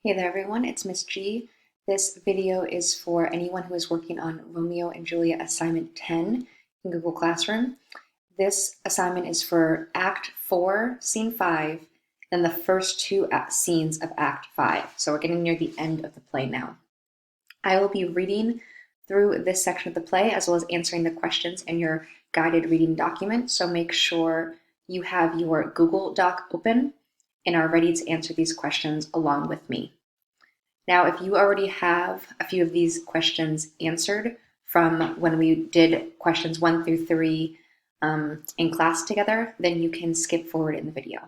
Hey there everyone, it's Miss G. This video is for anyone who is working on Romeo and Juliet assignment 10 in Google Classroom. This assignment is for Act 4, Scene 5, and the first two scenes of Act 5. So we're getting near the end of the play now. I will be reading through this section of the play as well as answering the questions in your guided reading document. So make sure you have your Google Doc open and are ready to answer these questions along with me. Now, if you already have a few of these questions answered from when we did questions 1 through 3 in class together, then you can skip forward in the video.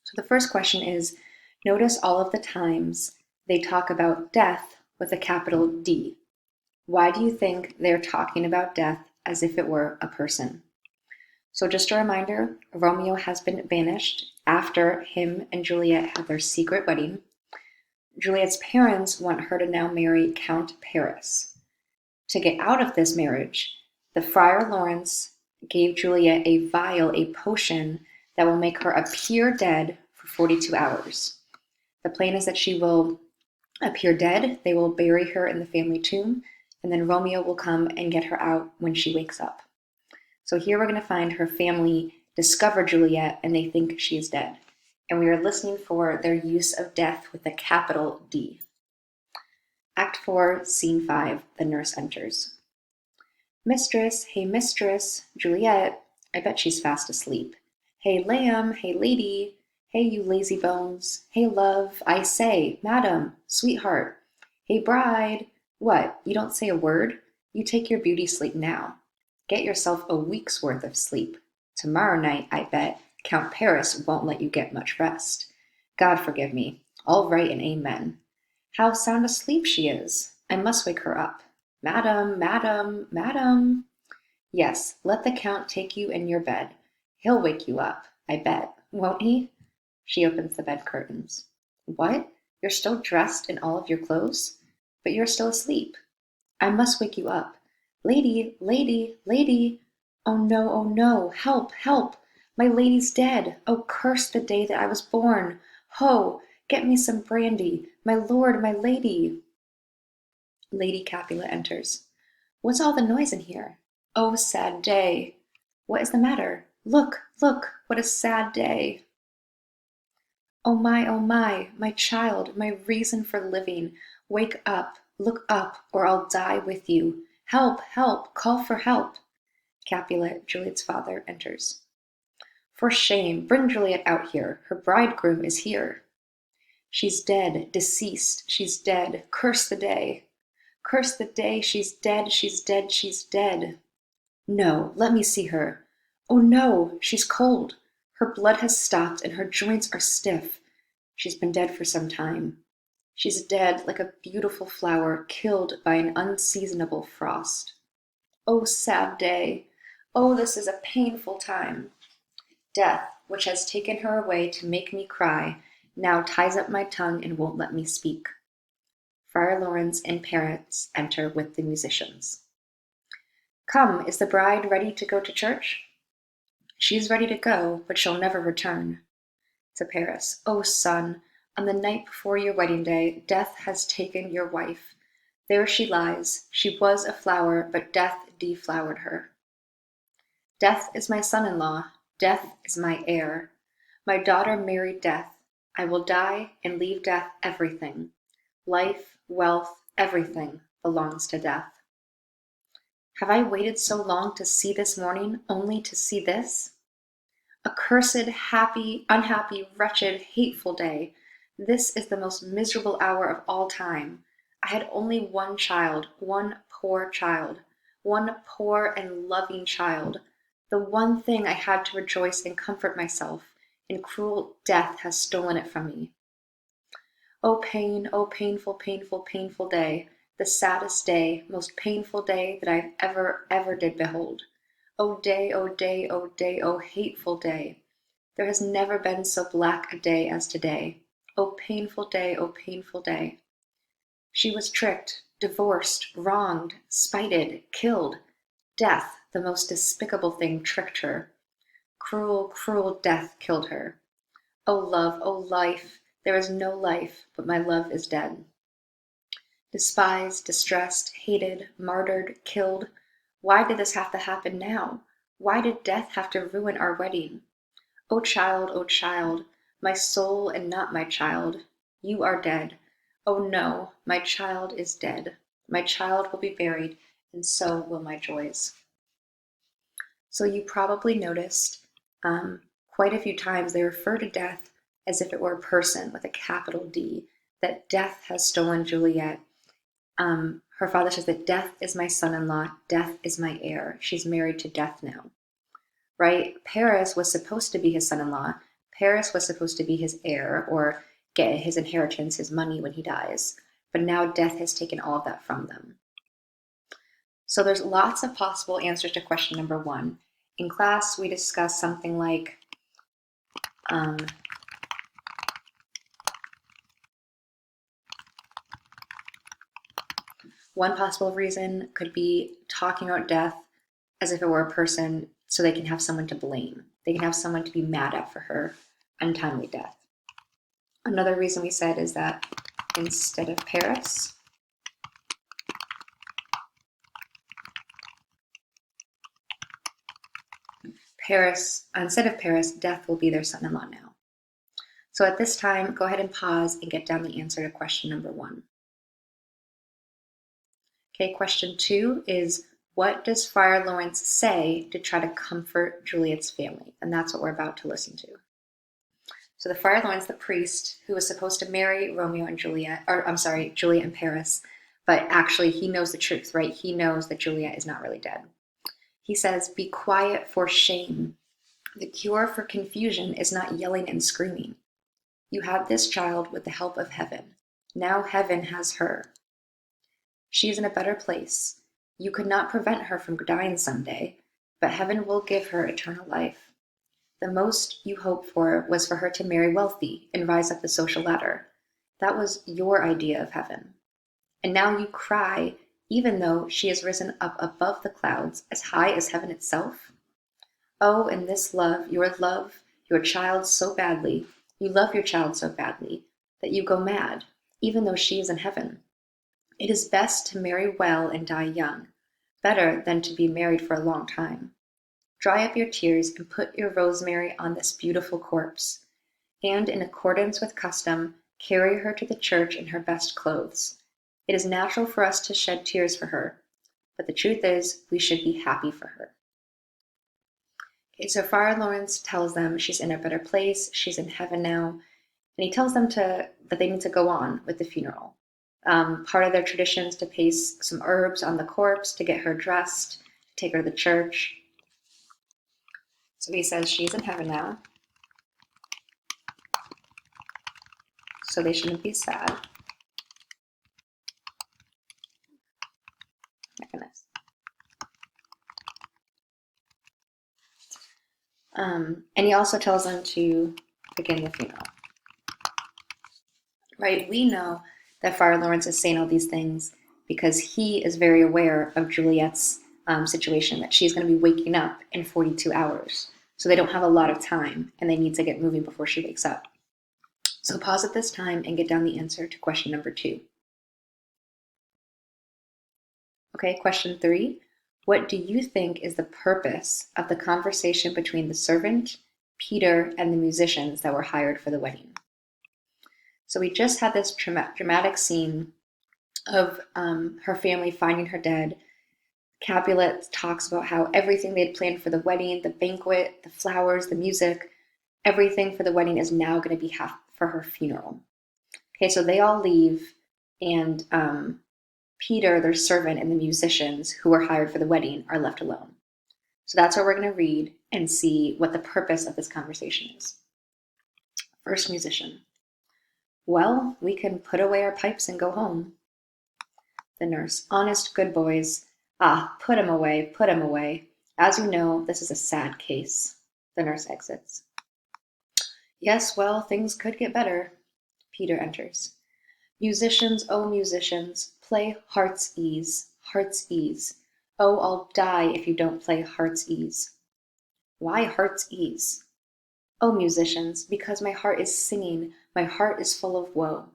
So the first question is, notice all of the times they talk about death with a capital D. Why do you think they're talking about death as if it were a person? So just a reminder, Romeo has been banished after him and Juliet had their secret wedding. Juliet's parents want her to now marry Count Paris. To get out of this marriage, the Friar Lawrence gave Juliet a vial, a potion that will make her appear dead for 42 hours. The plan is that she will appear dead, they will bury her in the family tomb, and then Romeo will come and get her out when she wakes up. So here we're going to find her family discover Juliet and they think she is dead. And we are listening for their use of death with a capital D. Act 4, Scene 5, the nurse enters. Mistress, hey mistress, Juliet, I bet she's fast asleep. Hey lamb, hey lady, hey you lazy bones, hey love, I say, madam, sweetheart, hey bride, what, you don't say a word? You take your beauty sleep now. Get yourself a week's worth of sleep. Tomorrow night, I bet, Count Paris won't let you get much rest. God forgive me. All right and amen. How sound asleep she is. I must wake her up. Madam, madam, madam. Yes, let the Count take you in your bed. He'll wake you up, I bet, won't he? She opens the bed curtains. What? You're still dressed in all of your clothes? But you're still asleep. I must wake you up. Lady, lady, lady. Oh no, help, help. My lady's dead. Oh, curse the day that I was born. Ho, get me some brandy. My lord, my lady. Lady Capulet enters. What's all the noise in here? Oh, sad day. What is the matter? Look, look, what a sad day. Oh, my child, my reason for living. Wake up, look up, or I'll die with you. Help, help, call for help. Capulet, Juliet's father, enters. For shame, bring Juliet out here. Her bridegroom is here. She's dead, deceased, she's dead. Curse the day. Curse the day, she's dead, she's dead, she's dead. No, let me see her. Oh no, she's cold. Her blood has stopped and her joints are stiff. She's been dead for some time. She's dead like a beautiful flower killed by an unseasonable frost. Oh, sad day. Oh, this is a painful time. Death, which has taken her away to make me cry, now ties up my tongue and won't let me speak. Friar Lawrence and parents enter with the musicians. Come, is the bride ready to go to church? She's ready to go, but she'll never return. To Paris. Oh, son, on the night before your wedding day, death has taken your wife. There she lies. She was a flower, but death deflowered her. Death is my son-in-law. Death is my heir. My daughter married death. I will die and leave death everything. Life, wealth, everything belongs to death. Have I waited so long to see this morning, only to see this? Accursed, happy, unhappy, wretched, hateful day. This is the most miserable hour of all time. I had only one child, one poor child, one poor and loving child. The one thing I had to rejoice and comfort myself, and cruel death has stolen it from me. Oh pain, oh painful, painful, painful day, the saddest day, most painful day that I've ever did behold. Oh day, oh day, oh day, oh hateful day. There has never been so black a day as today. Oh painful day, oh painful day. She was tricked, divorced, wronged, spited, killed. Death, the most despicable thing, tricked her. Cruel, cruel death killed her. O love, O life, There is no life, but my love is dead. Despised, distressed, hated, martyred, killed. Why did this have to happen now? Why did death have to ruin our wedding? O child, my soul and not my child, you are dead. Oh no, my child is dead. My child will be buried, and so will my joys. So you probably noticed quite a few times they refer to death as if it were a person with a capital D, that death has stolen Juliet. Her father says that death is my son-in-law, death is my heir. She's married to death now, right? Paris was supposed to be his son-in-law. Paris was supposed to be his heir or get his inheritance, his money when he dies. But now death has taken all of that from them. So there's lots of possible answers to question number 1. In class, we discussed something like, one possible reason could be talking about death as if it were a person so they can have someone to blame. They can have someone to be mad at for her untimely death. Another reason we said is that instead of Paris, death will be their son-in-law now. So at this time, go ahead and pause and get down the answer to question number 1. Okay, question 2 is, what does Friar Lawrence say to try to comfort Juliet's family? And that's what we're about to listen to. So the Friar Lawrence, the priest, who was supposed to marry Romeo and Juliet, Juliet and Paris, but actually he knows the truth, right? He knows that Juliet is not really dead. He says, be quiet for shame. The cure for confusion is not yelling and screaming. You had this child with the help of heaven. Now heaven has her. She is in a better place. You could not prevent her from dying someday, but heaven will give her eternal life. The most you hoped for was for her to marry wealthy and rise up the social ladder. That was your idea of heaven. And now you cry, even though she has risen up above the clouds, as high as heaven itself. Oh, and this love your child so badly, you love your child so badly, that you go mad, even though she is in heaven. It is best to marry well and die young, better than to be married for a long time. Dry up your tears and put your rosemary on this beautiful corpse, and in accordance with custom, carry her to the church in her best clothes. It is natural for us to shed tears for her, but the truth is we should be happy for her. Okay, so Friar Lawrence tells them she's in a better place, she's in heaven now, and he tells them that they need to go on with the funeral. Part of their tradition is to paste some herbs on the corpse to get her dressed, take her to the church. So he says she's in heaven now, so they shouldn't be sad. My goodness. And he also tells them to begin the funeral. Right? We know that Friar Lawrence is saying all these things because he is very aware of Juliet's situation, that she's going to be waking up in 42 hours. So they don't have a lot of time and they need to get moving before she wakes up. So pause at this time and get down the answer to question number 2. Okay, question 3. What do you think is the purpose of the conversation between the servant, Peter, and the musicians that were hired for the wedding? So we just had this dramatic scene of her family finding her dead. Capulet talks about how everything they had planned for the wedding, the banquet, the flowers, the music, everything for the wedding is now going to be for her funeral. Okay, so they all leave, and Peter, their servant, and the musicians who were hired for the wedding are left alone. So that's what we're going to read and see what the purpose of this conversation is. First musician. Well, we can put away our pipes and go home. The nurse. Honest, good boys. Ah, put 'em away, put 'em away. As you know, this is a sad case. The nurse exits. Yes, well, things could get better. Peter enters. Musicians, oh musicians, play Heart's Ease, Heart's Ease. Oh, I'll die if you don't play Heart's Ease. Why Heart's Ease? O musicians, because my heart is singing, my heart is full of woe.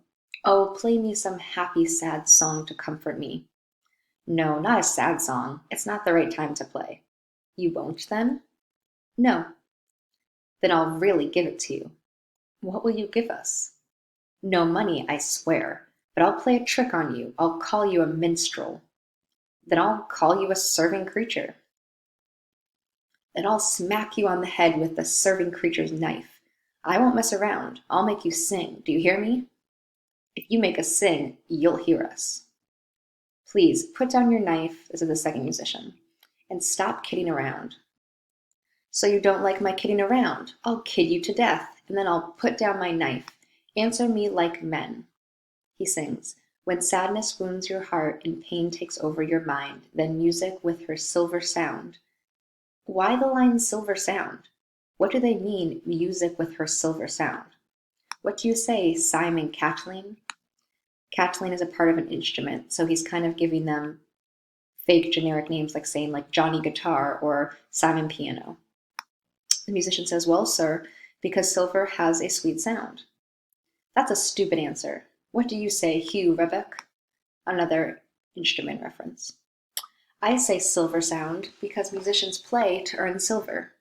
Oh, play me some happy, sad song to comfort me. No, not a sad song. It's not the right time to play. You won't then? No. Then I'll really give it to you. What will you give us? No money, I swear, but I'll play a trick on you. I'll call you a minstrel. Then I'll call you a serving creature. Then I'll smack you on the head with the serving creature's knife. I won't mess around. I'll make you sing. Do you hear me? If you make us sing, you'll hear us. Please put down your knife, this is the second musician, and stop kidding around. So you don't like my kidding around? I'll kid you to death, and then I'll put down my knife. Answer me like men. He sings, when sadness wounds your heart and pain takes over your mind, then music with her silver sound. Why the line silver sound? What do they mean, music with her silver sound? What do you say, Simon Kathleen? Kathleen is a part of an instrument, so he's kind of giving them fake generic names like saying like Johnny Guitar or Simon Piano. The musician says, well, sir, because silver has a sweet sound. That's a stupid answer. What do you say, Hugh Rebeck? Another instrument reference. I say silver sound because musicians play to earn silver.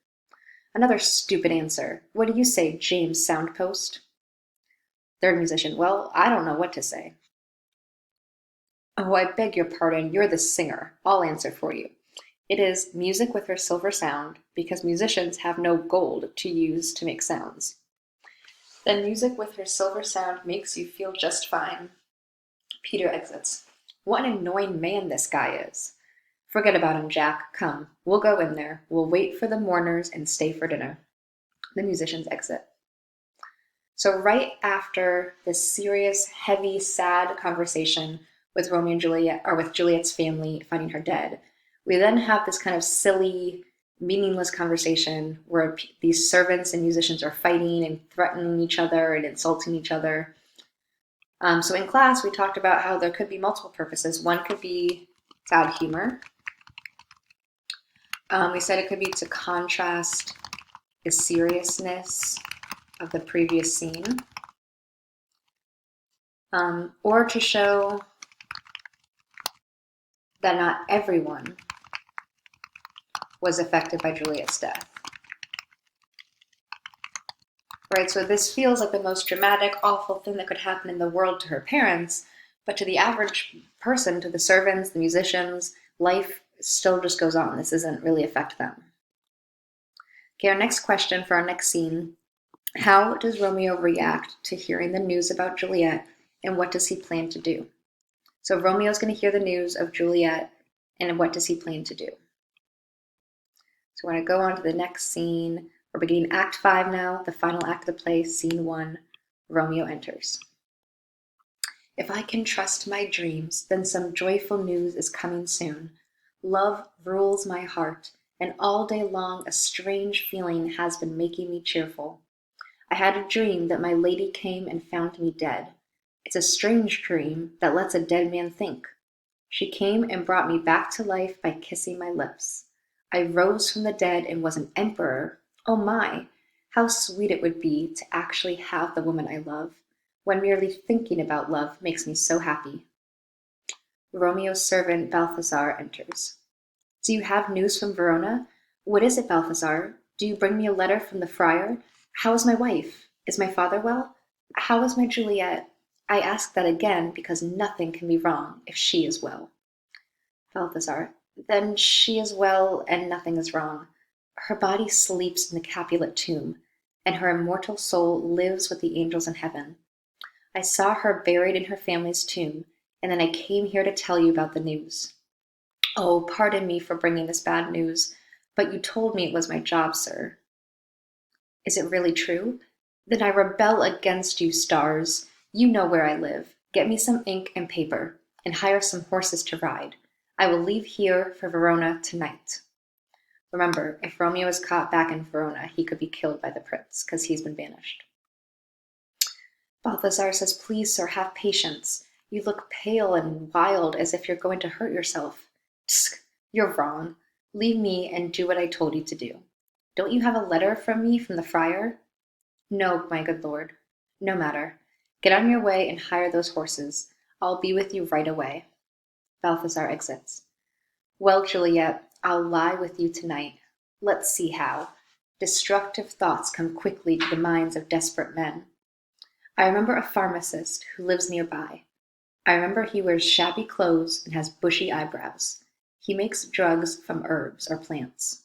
Another stupid answer. What do you say, James Soundpost? Third musician, well, I don't know what to say. Oh, I beg your pardon, you're the singer. I'll answer for you. It is music with her silver sound because musicians have no gold to use to make sounds. Then music with her silver sound makes you feel just fine. Peter exits. What an annoying man this guy is. Forget about him, Jack. Come, we'll go in there. We'll wait for the mourners and stay for dinner. The musicians exit. So right after this serious, heavy, sad conversation with Romeo and Juliet, or with Juliet's family finding her dead, we then have this kind of silly, meaningless conversation where these servants and musicians are fighting and threatening each other and insulting each other. So in class, we talked about how there could be multiple purposes. One could be to add humor. We said it could be to contrast the seriousness of the previous scene, or to show that not everyone was affected by Juliet's death. Right, so this feels like the most dramatic, awful thing that could happen in the world to her parents, but to the average person, to the servants, the musicians, life still just goes on. This doesn't really affect them. Okay, our next question for our next scene. How does Romeo react to hearing the news about Juliet, and what does he plan to do? So Romeo's going to hear the news of Juliet, and what does he plan to do? So we're going to go on to the next scene. We're beginning Act 5 now, the final act of the play, Scene 1. Romeo enters. If I can trust my dreams, then some joyful news is coming soon. Love rules my heart, and all day long a strange feeling has been making me cheerful. I had a dream that my lady came and found me dead. It's a strange dream that lets a dead man think. She came and brought me back to life by kissing my lips. I rose from the dead and was an emperor. Oh my, how sweet it would be to actually have the woman I love, when merely thinking about love makes me so happy. Romeo's servant Balthazar enters. Do you have news from Verona? What is it, Balthazar? Do you bring me a letter from the friar? How is my wife? Is my father well? How is my Juliet? I ask that again because nothing can be wrong if she is well. Balthazar. Then she is well and nothing is wrong. Her body sleeps in the Capulet tomb, and her immortal soul lives with the angels in heaven. I saw her buried in her family's tomb, and then I came here to tell you about the news. Oh, pardon me for bringing this bad news, but you told me it was my job, sir. Is it really true? Then I rebel against you, stars. You know where I live. Get me some ink and paper, and hire some horses to ride. I will leave here for Verona tonight. Remember, if Romeo is caught back in Verona, he could be killed by the prince, because he's been banished. Balthazar says, please, sir, have patience. You look pale and wild, as if you're going to hurt yourself. Tsk, you're wrong. Leave me and do what I told you to do. Don't you have a letter from me from the friar? No, my good lord. No matter. Get on your way and hire those horses. I'll be with you right away. Balthazar exits. Well, Juliet, I'll lie with you tonight. Let's see how. Destructive thoughts come quickly to the minds of desperate men. I remember a pharmacist who lives nearby. I remember he wears shabby clothes and has bushy eyebrows. He makes drugs from herbs or plants.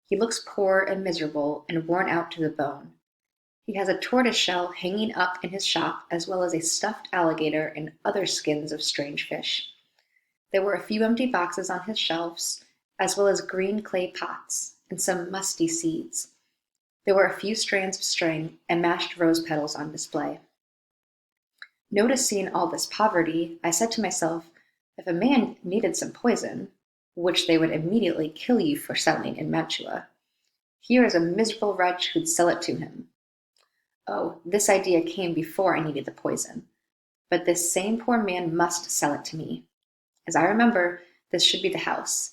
He looks poor and miserable and worn out to the bone. He has a tortoiseshell hanging up in his shop, as well as a stuffed alligator and other skins of strange fish. There were a few empty boxes on his shelves, as well as green clay pots and some musty seeds. There were a few strands of string and mashed rose petals on display. Noticing all this poverty, I said to myself, if a man needed some poison, which they would immediately kill you for selling in Mantua, here is a miserable wretch who'd sell it to him. Oh, this idea came before I needed the poison. But this same poor man must sell it to me. As I remember, this should be the house.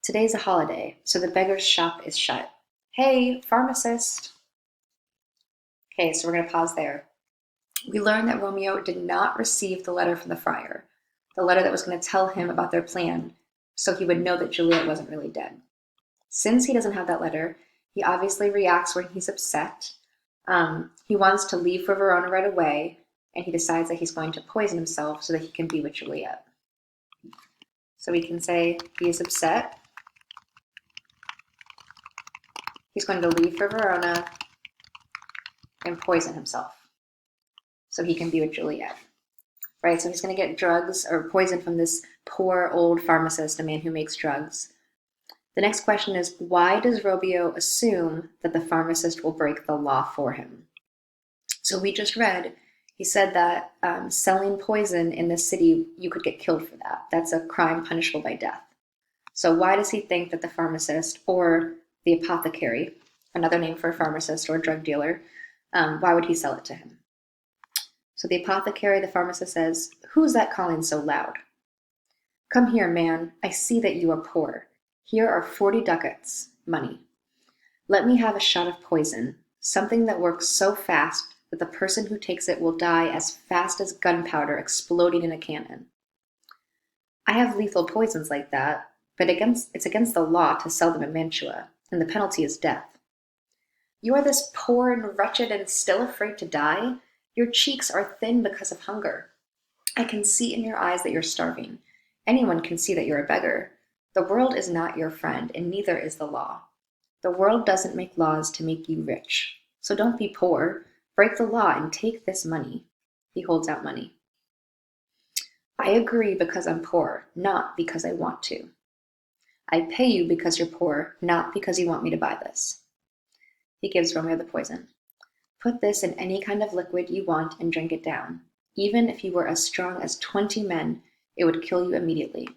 Today's a holiday, so the beggar's shop is shut. Hey, pharmacist! Okay, so we're going to pause there. We learned that Romeo did not receive the letter from the friar, the letter that was going to tell him about their plan, so he would know that Juliet wasn't really dead. Since he doesn't have that letter, he obviously reacts when he's upset. He wants to leave for Verona right away, and he decides that he's going to poison himself so that he can be with Juliet. So we can say he is upset. He's going to leave for Verona and poison himself so he can be with Juliet. Right? So he's going to get drugs or poison from this poor old pharmacist, a man who makes drugs. The next question is, why does Romeo assume that the pharmacist will break the law for him? So we just read, he said that selling poison in the city, you could get killed for that. That's a crime punishable by death. So why does he think that the pharmacist or the apothecary, another name for a pharmacist or a drug dealer, why would he sell it to him? So the apothecary, the pharmacist says, "Who's that calling so loud? Come here, man. I see that you are poor. Here are 40 ducats, money. Let me have a shot of poison, something that works so fast that the person who takes it will die as fast as gunpowder exploding in a cannon. I have lethal poisons like that, but it's against the law to sell them in Mantua, and the penalty is death. You are this poor and wretched and still afraid to die? Your cheeks are thin because of hunger. I can see in your eyes that you're starving. Anyone can see that you're a beggar. The world is not your friend, and neither is the law. The world doesn't make laws to make you rich. So don't be poor. Break the law and take this money." He holds out money. "I agree because I'm poor, not because I want to. I pay you because you're poor, not because you want me to buy this." He gives Romeo the poison. "Put this in any kind of liquid you want and drink it down. Even if you were as strong as 20 men, it would kill you immediately."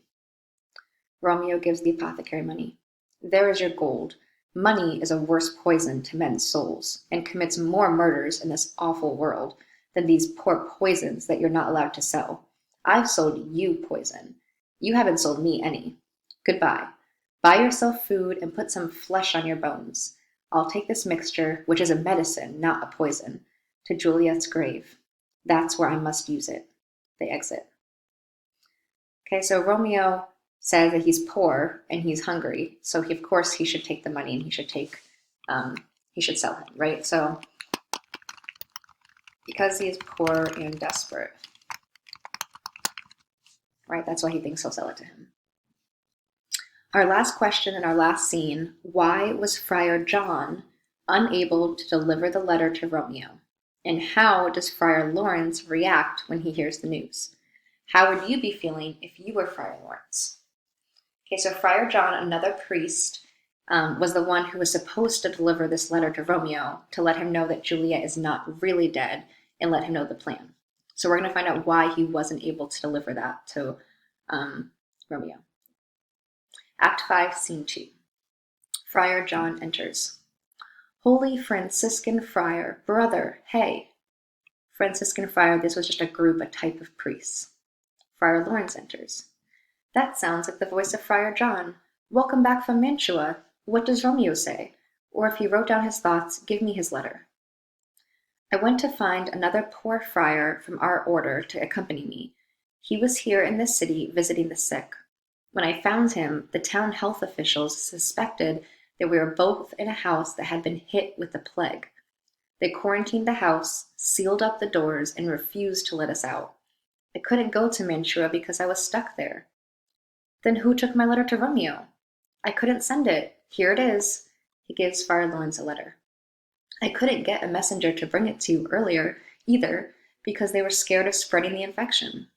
Romeo gives the apothecary money. "There is your gold. Money is a worse poison to men's souls, and commits more murders in this awful world than these poor poisons that you're not allowed to sell. I've sold you poison. You haven't sold me any. Goodbye. Buy yourself food and put some flesh on your bones. I'll take this mixture, which is a medicine, not a poison, to Juliet's grave. That's where I must use it." They exit. Okay, so Romeo says that he's poor and he's hungry, so of course he should take the money and he should sell him, right? So because he is poor and desperate, right? That's why he thinks he'll sell it to him. Our last question in our last scene, why was Friar John unable to deliver the letter to Romeo? And how does Friar Lawrence react when he hears the news? How would you be feeling if you were Friar Lawrence? Okay, so Friar John, another priest, was the one who was supposed to deliver this letter to Romeo to let him know that Juliet is not really dead and let him know the plan. So we're going to find out why he wasn't able to deliver that to Romeo. Act 5, Scene 2. Friar John enters. "Holy Franciscan friar, brother, hey." Franciscan friar, this was just a group, a type of priests. Friar Lawrence enters. "That sounds like the voice of Friar John. Welcome back from Mantua. What does Romeo say? Or if he wrote down his thoughts, give me his letter." I went to find another poor friar from our order to accompany me. He was here in the city visiting the sick. When I found him, the town health officials suspected that we were both in a house that had been hit with the plague. They quarantined the house, sealed up the doors, and refused to let us out. I couldn't go to Mantua because I was stuck there. Then who took my letter to Romeo? I couldn't send it. Here it is. He gives Friar Lawrence a letter. I couldn't get a messenger to bring it to you earlier either because they were scared of spreading the infection.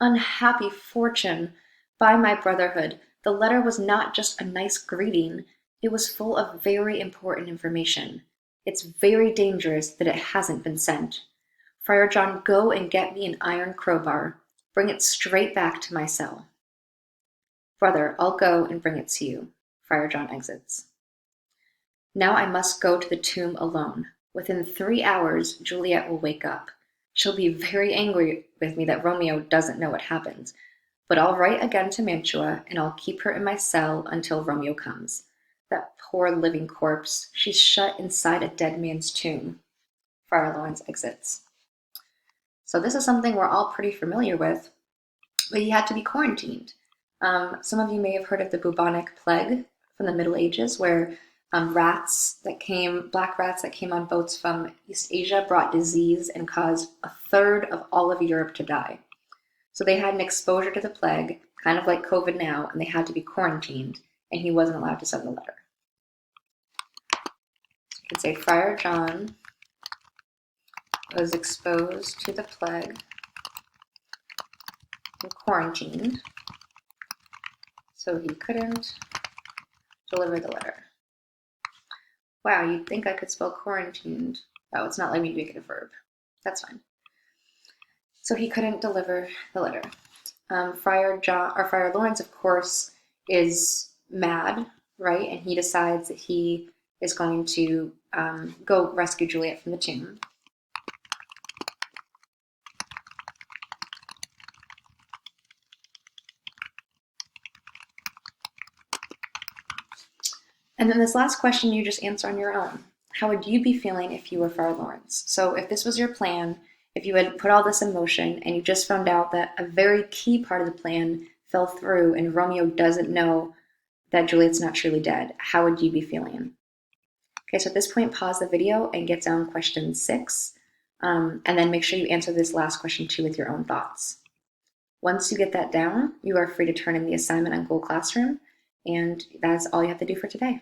Unhappy fortune! By my brotherhood, the letter was not just a nice greeting, it was full of very important information. It's very dangerous that it hasn't been sent. Friar John, go and get me an iron crowbar. Bring it straight back to my cell. Brother, I'll go and bring it to you. Friar John exits. Now I must go to the tomb alone. Within 3 hours, Juliet will wake up. She'll be very angry with me that Romeo doesn't know what happened. But I'll write again to Mantua, and I'll keep her in my cell until Romeo comes. That poor living corpse. She's shut inside a dead man's tomb. Friar Lawrence exits. So this is something we're all pretty familiar with, but he had to be quarantined. Some of you may have heard of the bubonic plague from the Middle Ages, where black rats that came on boats from East Asia brought disease and caused a third of all of Europe to die. So they had an exposure to the plague, kind of like COVID now, and they had to be quarantined, and he wasn't allowed to send the letter. So you could say Friar John was exposed to the plague and quarantined, so he couldn't deliver the letter. Wow, you'd think I could spell quarantined. Oh, it's not letting me make it a verb. That's fine. So he couldn't deliver the letter. Friar Lawrence, of course, is mad, right? And he decides that he is going to go rescue Juliet from the tomb. And then this last question you just answer on your own. How would you be feeling if you were Friar Lawrence? So if this was your plan, if you had put all this in motion and you just found out that a very key part of the plan fell through and Romeo doesn't know that Juliet's not truly dead, how would you be feeling? Okay, so at this point, pause the video and get down question 6, and then make sure you answer this last question too with your own thoughts. Once you get that down, you are free to turn in the assignment on Google Classroom, and that's all you have to do for today.